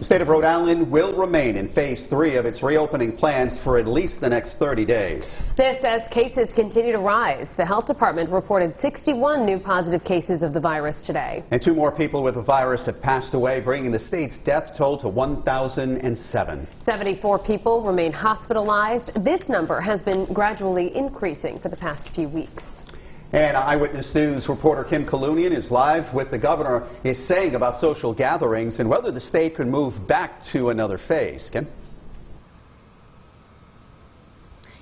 The state of Rhode Island will remain in phase 3 of its reopening plans for at least the next 30 days. This as cases continue to rise. The health department reported 61 new positive cases of the virus today. And 2 more people with the virus have passed away, bringing the state's death toll to 1,007. 74 people remain hospitalized. This number has been gradually increasing for the past few weeks. And Eyewitness News reporter Kim Kalunian is live with the governor is saying about social gatherings and whether the state could move back to another phase. Kim?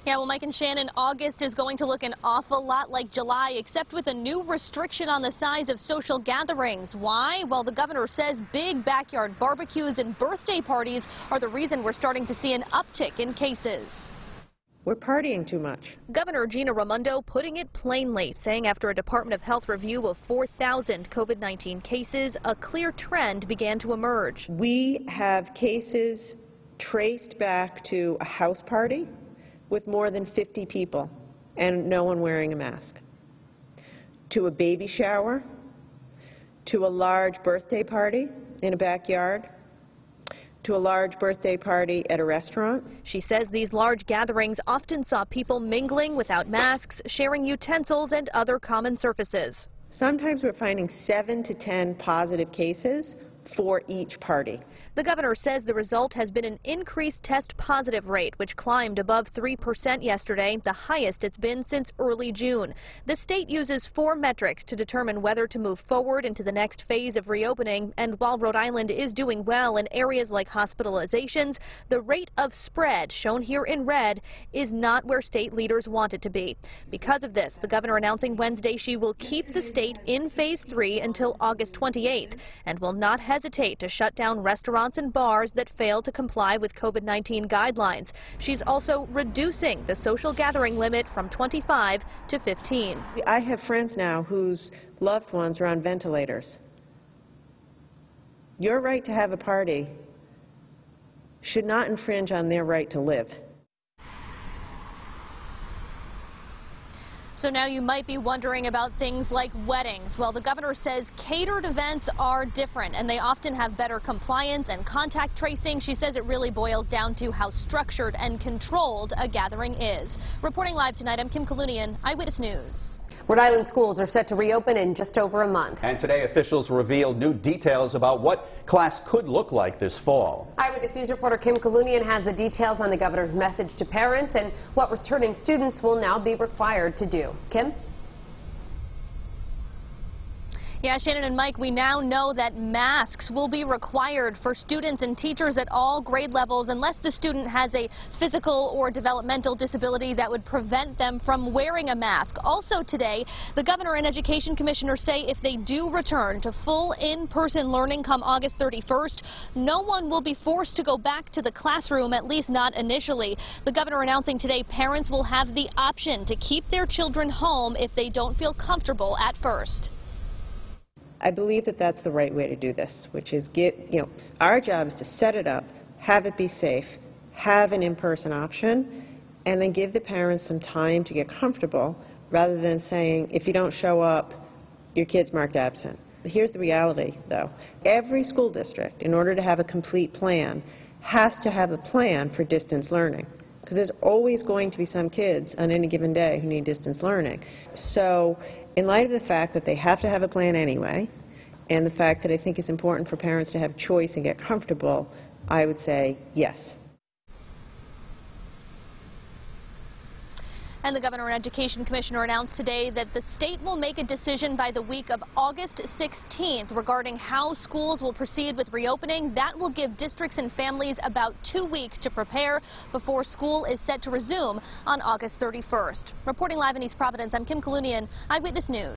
Yeah, well, Mike and Shannon, August is going to look an awful lot like July, except with a new restriction on the size of social gatherings. Why? Well, the governor says big backyard barbecues and birthday parties are the reason we're starting to see an uptick in cases. We're partying too much. Governor Gina Raimondo putting it plainly, saying after a Department of Health review of 4,000 COVID-19 cases, a clear trend began to emerge. We have cases traced back to a house party with more than 50 people and no one wearing a mask, to a baby shower, to a large birthday party in a backyard, to a large birthday party at a restaurant. She says these large gatherings often saw people mingling without masks, sharing utensils and other common surfaces. Sometimes we're finding 7 to 10 positive cases for each party. The governor says the result has been an increased test positive rate, which climbed above 3% yesterday, the highest it's been since early June. The state uses 4 metrics to determine whether to move forward into the next phase of reopening. And while Rhode Island is doing well in areas like hospitalizations, the rate of spread, shown here in red, is not where state leaders want it to be. Because of this, the governor announcing Wednesday she will keep the state in phase 3 until August 28th and will not hesitate to shut down restaurants and bars that fail to comply with COVID-19 guidelines. She's also reducing the social gathering limit from 25 to 15. I have friends now whose loved ones are on ventilators. Your right to have a party should not infringe on their right to live. So now you might be wondering about things like weddings. Well, the governor says catered events are different and they often have better compliance and contact tracing. She says it really boils down to how structured and controlled a gathering is. Reporting live tonight, I'm Kim Kalunian, Eyewitness News. Rhode Island schools are set to reopen in just over a month. And today officials revealed new details about what class could look like this fall. Eyewitness News reporter Kim Kalunian has the details on the governor's message to parents and what returning students will now be required to do. Kim? Yeah, Shannon and Mike, we now know that masks will be required for students and teachers at all grade levels unless the student has a physical or developmental disability that would prevent them from wearing a mask. Also today, the governor and education commissioner say if they do return to full in-person learning come August 31st, no one will be forced to go back to the classroom, at least not initially. The governor announcing today parents will have the option to keep their children home if they don't feel comfortable at first. I believe that that's the right way to do this, which is our job is to set it up, have it be safe, have an in-person option, and then give the parents some time to get comfortable rather than saying, if you don't show up, your kid's marked absent. Here's the reality, though. Every school district, in order to have a complete plan, has to have a plan for distance learning, because there's always going to be some kids on any given day who need distance learning. So in light of the fact that they have to have a plan anyway, and the fact that I think it's important for parents to have choice and get comfortable, I would say yes. And the governor and education commissioner announced today that the state will make a decision by the week of August 16th regarding how schools will proceed with reopening. That will give districts and families about 2 weeks to prepare before school is set to resume on August 31st. Reporting live in East Providence, I'm Kim Kalunian, Eyewitness News.